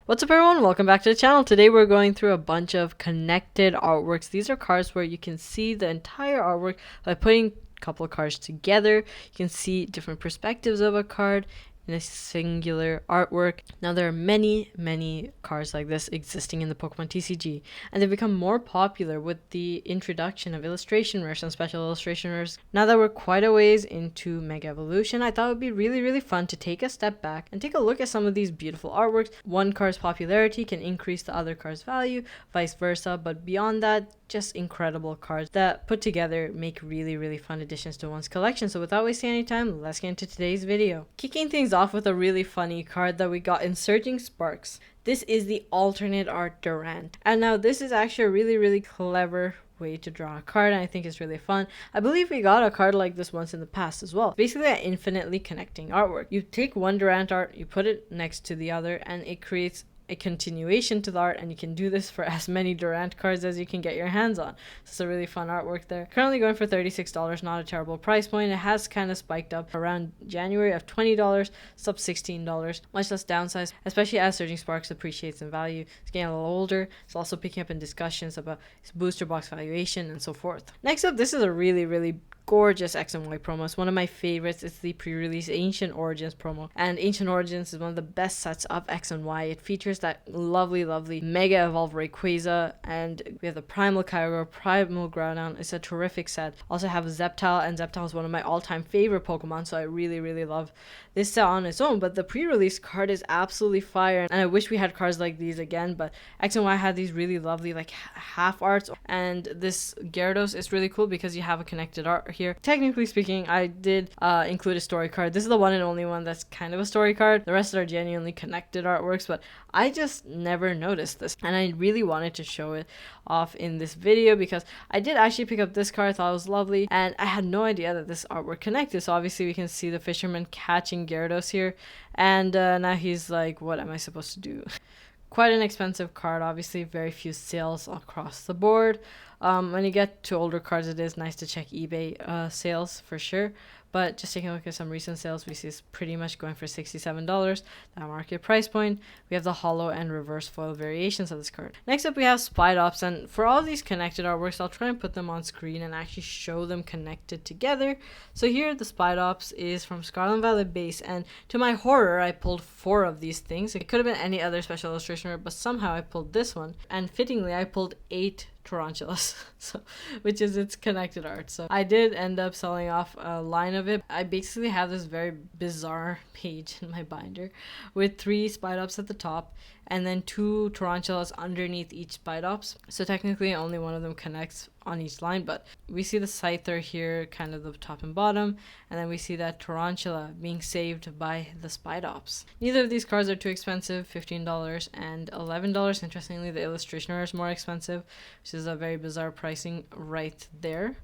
What's up everyone, welcome back to the channel. Today we're going through a bunch of connected artworks. These are cards where you can see the entire artwork by putting a couple of cards together. You can see different perspectives of a card in a singular artwork. Now there are many cards like this existing in the Pokemon TCG, and they've become more popular with the introduction of illustration rares and special illustration rares. Now that we're quite a ways into Mega Evolution, I thought it would be really fun to take a step back and take a look at some of these beautiful artworks. One card's popularity can increase the other card's value, vice versa, but beyond that, just incredible cards that put together make really fun additions to one's collection. So without wasting any time, let's get into today's video. Kicking things off with a really funny card that we got in Surging Sparks. This is the alternate art Durant, and now this is actually a really clever way to draw a card, and I think it's really fun. I believe we got a card like this once in the past as well. Basically an infinitely connecting artwork. You take one Durant art, you put it next to the other, and it creates a continuation to the art, and you can do this for as many Durant cards as you can get your hands on. So it's a really fun artwork there. Currently going for $36, not a terrible price point. It has kind of spiked up around January of $20, it's up $16, much less downside, especially as Surging Sparks appreciates in value. It's getting a little older. It's also picking up in discussions about its booster box valuation and so forth. Next up, this is a really gorgeous X and Y promo. It's one of my favorites. It's the pre-release Ancient Origins promo, and Ancient Origins is one of the best sets of X and Y. It features that lovely Mega Evolved Rayquaza, and we have the Primal Kyogre, Primal Groudon. It's a terrific set. Also have Sceptile, and Sceptile is one of my all-time favorite Pokemon, so I really love this set on its own. But the pre-release card is absolutely fire, and I wish we had cards like these again. But X and Y had these really lovely like half arts, and this Gyarados is really cool because you have a connected art here. Technically speaking, I did include a story card. This is the one and only one that's kind of a story card. The rest are genuinely connected artworks, but I just never noticed this, and I really wanted to show it off in this video because I did actually pick up this card. I thought it was lovely, and I had no idea that this artwork connected. So obviously we can see the fisherman catching Gyarados here, and now he's like, what am I supposed to do? Quite an expensive card, obviously very few sales across the board. When you get to older cards, it is nice to check eBay sales for sure, but just taking a look at some recent sales, we see it's pretty much going for $67, that market price point. We have the hollow and reverse foil variations of this card. Next up we have Spidops, and for all these connected artworks, I'll try and put them on screen and actually show them connected together. So here the Spidops is from Scarlet Violet base, and to my horror I pulled 4 of these things. It could have been any other special illustration rare, but somehow I pulled this one, and fittingly I pulled 8 tarountulas, so which is its connected art. So I did end up selling off a line of it. I basically have this very bizarre page in my binder with 3 Spidops at the top and then 2 tarountulas underneath each Spidops. So technically only one of them connects on each line, but we see the Scyther here, kind of the top and bottom, and then we see that tarantula being saved by the Spidops. Neither of these cards are too expensive, $15 and $11. Interestingly, the illustration rare is more expensive, which is a very bizarre pricing right there.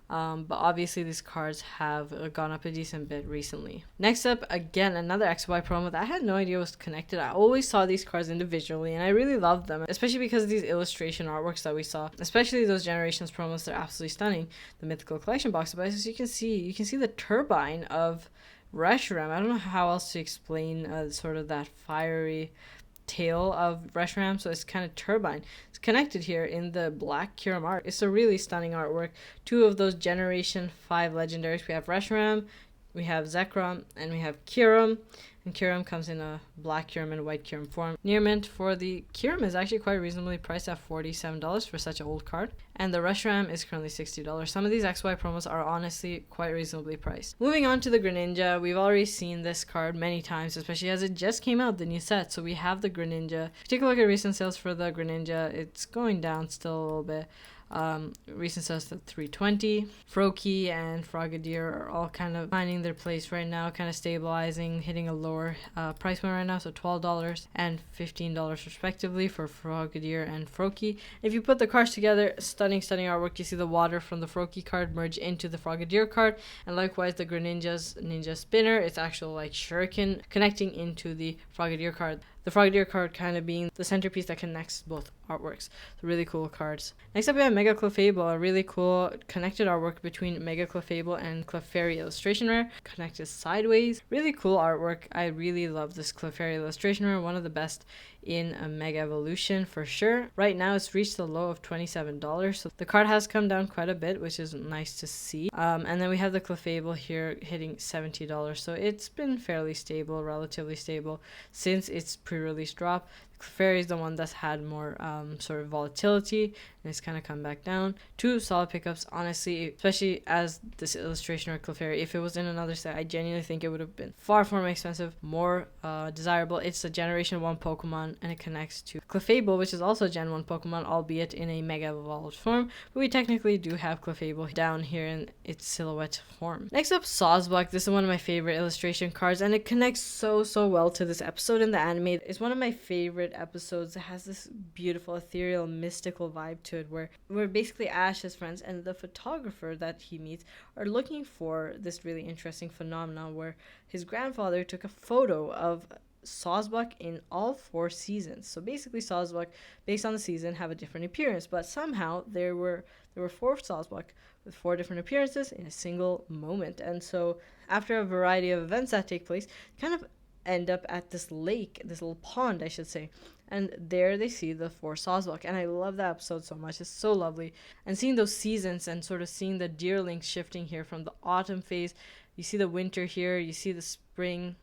But obviously these cards have gone up a decent bit recently. Next up, again, another XY promo that I had no idea was connected. I always saw these cards individually, and I really loved them, especially because of these illustration artworks that we saw, especially those Generations promos. They're absolutely stunning. The Mythical Collection box, but as you can see the turbine of Reshiram. I don't know how else to explain sort of that fiery tail of Reshiram, so it's kind of turbine. It's connected here in the black Kyurem art. It's a really stunning artwork. 2 of those Generation 5 legendaries. We have Reshiram, we have Zekrom, and we have Kyurem. And Kyurem comes in a black Kyurem and white Kyurem form. Near mint for the Kyurem is actually quite reasonably priced at $47 for such an old card. And the Reshiram is currently $60. Some of these XY promos are honestly quite reasonably priced. Moving on to the Greninja, we've already seen this card many times, especially as it just came out, the new set. So we have the Greninja. If you take a look at recent sales for the Greninja, it's going down still a little bit. Recent sales at $320. Froakie and Frogadier are all kind of finding their place right now, kind of stabilizing, hitting a lower price point right now, so $12 and $15 respectively for Frogadier and Froakie. If you put the cards together, stunning artwork. You see the water from the Froakie card merge into the Frogadier card, and likewise the Greninja's Ninja Spinner, it's actual like shuriken connecting into the Frogadier card. The Frogadier card kind of being the centerpiece that connects both artworks. So really cool cards. Next up we have Mega Clefable, a really cool connected artwork between Mega Clefable and Clefairy illustration rare, connected sideways. Really cool artwork. I really love this Clefairy illustration rare, one of the best in a Mega Evolution for sure. Right now it's reached the low of $27, so the card has come down quite a bit, which is nice to see. And then we have the Clefable here hitting $70, so it's been fairly stable, relatively stable since its pre-release drop. Clefairy is the one that's had more sort of volatility, and it's kind of come back down. Two solid pickups, honestly, especially as this illustration or Clefairy. If it was in another set, I genuinely think it would have been far more expensive, more desirable. It's a Generation 1 Pokemon, and it connects to Clefable, which is also a Gen 1 Pokemon, albeit in a Mega Evolved form. But we technically do have Clefable down here in its silhouette form. Next up, Sawsbuck. This is one of my favorite illustration cards, and it connects so well to this episode in the anime. It's one of my favorite episodes. It has this beautiful, ethereal, mystical vibe to it where basically Ash, his friends, and the photographer that he meets are looking for this really interesting phenomenon where his grandfather took a photo of Sawsbuck in all 4 seasons. So basically Sawsbuck, based on the season, have a different appearance, but somehow there were 4 Sawsbuck with 4 different appearances in a single moment. And so after a variety of events that take place, kind of end up at this lake, this little pond, I should say. And there they see the 4 Sawsbuck. And I love that episode so much. It's so lovely. And seeing those seasons and sort of seeing the Deerling shifting here from the autumn phase. You see the winter here. You see the spring.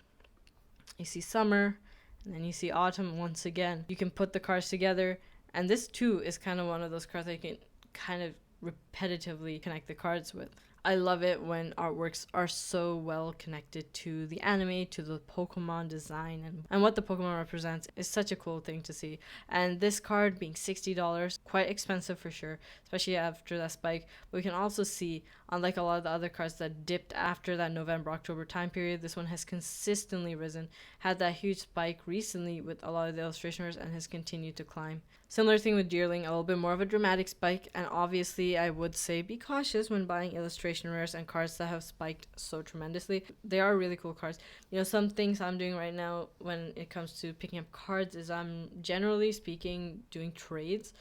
You see summer. And then you see autumn once again. You can put the cards together. And this too is kind of one of those cards that you can kind of repetitively connect the cards with. I love it when artworks are so well connected to the anime, to the Pokemon design, and what the Pokemon represents is such a cool thing to see. And this card being $60, quite expensive for sure, especially after that spike. But we can also see, unlike a lot of the other cards that dipped after that November-October time period, this one has consistently risen, had that huge spike recently with a lot of the illustrationers, and has continued to climb. Similar thing with Deerling, a little bit more of a dramatic spike, and obviously I would say be cautious when buying illustration rares and cards that have spiked so tremendously. They are really cool cards. You know, some things I'm doing right now when it comes to picking up cards is I'm generally speaking doing trades.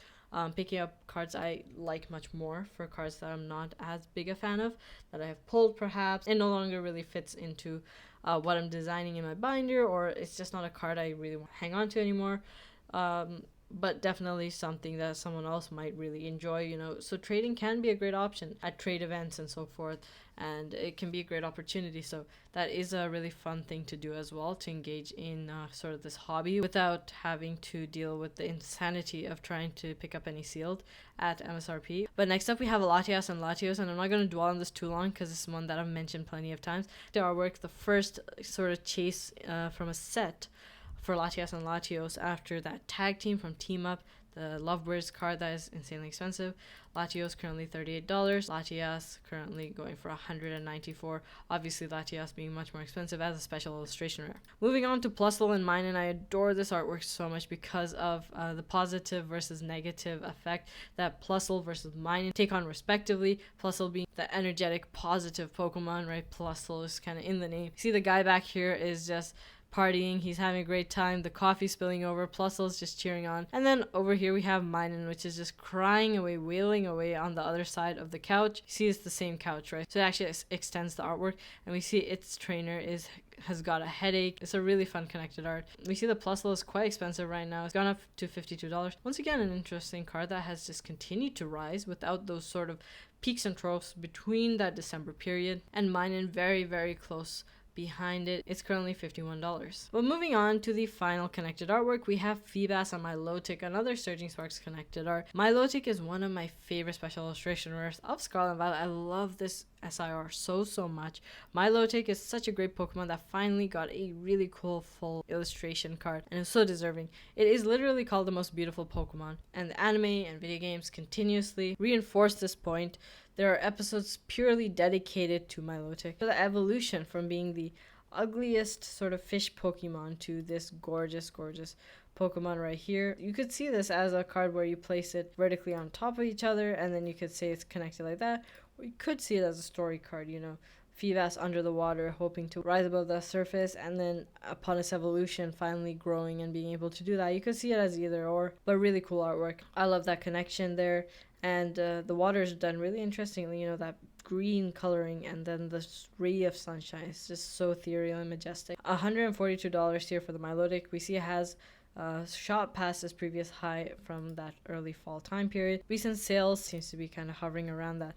Picking up cards I like much more for cards that I'm not as big a fan of, that I have pulled perhaps. It no longer really fits into what I'm designing in my binder, or it's just not a card I really want to hang on to anymore. But definitely something that someone else might really enjoy, you know. So trading can be a great option at trade events and so forth, and it can be a great opportunity. So that is a really fun thing to do as well, to engage in sort of this hobby without having to deal with the insanity of trying to pick up any sealed at MSRP. But next up we have Latias and Latios, and I'm not going to dwell on this too long because this is one that I've mentioned plenty of times. The artwork, the first sort of chase from a set for Latias and Latios after that tag team from Team Up, the Lovebirds card that is insanely expensive. Latios currently $38, Latias currently going for $194. Obviously Latias being much more expensive as a special illustration rare. Moving on to Plusle and Minun, I adore this artwork so much because of the positive versus negative effect that Plusle versus Minun take on respectively. Plusle being the energetic, positive Pokemon, right? Plusle is kind of in the name. See the guy back here is just partying, he's having a great time, the coffee spilling over, Plusle's just cheering on. And then over here we have Minun, which is just crying away, wailing away on the other side of the couch. You see it's the same couch, right? So it actually extends the artwork, and we see its trainer has got a headache. It's a really fun connected art. We see the Plusle is quite expensive right now. It's gone up to $52. Once again, an interesting card that has just continued to rise without those sort of peaks and troughs between that December period. And Minun very close behind it. It's currently $51. But moving on to the final connected artwork, we have Feebas and Milotic, another Surging Sparks connected art. Milotic is one of my favorite special illustration rares of Scarlet and Violet. I love this SIR so much. Milotic is such a great Pokemon that finally got a really cool full illustration card, and it's so deserving. It is literally called the most beautiful Pokemon, and the anime and video games continuously reinforce this point. There are episodes purely dedicated to Milotic, to the evolution from being the ugliest sort of fish Pokemon to this gorgeous Pokemon right here. You could see this as a card where you place it vertically on top of each other, and then you could say it's connected like that, or you could see it as a story card, you know. Feebas under the water, hoping to rise above the surface, and then upon its evolution, finally growing and being able to do that. You could see it as either or, but really cool artwork. I love that connection there, and the water is done really interestingly, you know, that green coloring and then the ray of sunshine. It's just so ethereal and majestic. $142 here for the Milotic. We see it has shot past its previous high from that early fall time period. Recent sales seems to be kind of hovering around that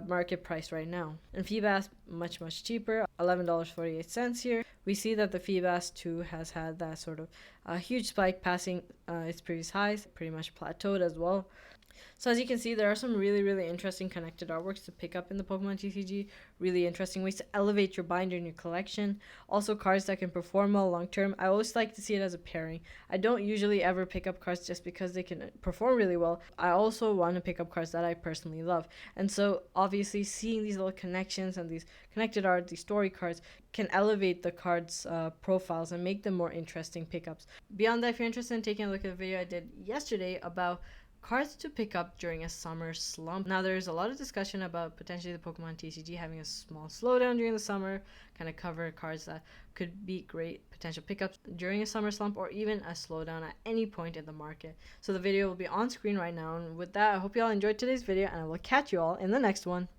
market price right now. And Feebas, much cheaper, $11.48 here. We see that the Feebas 2 has had that sort of huge spike passing its previous highs, pretty much plateaued as well. So as you can see, there are some really interesting connected artworks to pick up in the Pokemon TCG. Really interesting ways to elevate your binder in your collection. Also cards that can perform well long term. I always like to see it as a pairing. I don't usually ever pick up cards just because they can perform really well. I also want to pick up cards that I personally love. And so obviously seeing these little connections and these connected art, these story cards, can elevate the cards' profiles and make them more interesting pickups. Beyond that, if you're interested in taking a look at the video I did yesterday about cards to pick up during a summer slump. Now, there's a lot of discussion about potentially the Pokemon TCG having a small slowdown during the summer, kind of cover cards that could be great potential pickups during a summer slump or even a slowdown at any point in the market. So the video will be on screen right now. And with that, I hope you all enjoyed today's video, and I will catch you all in the next one.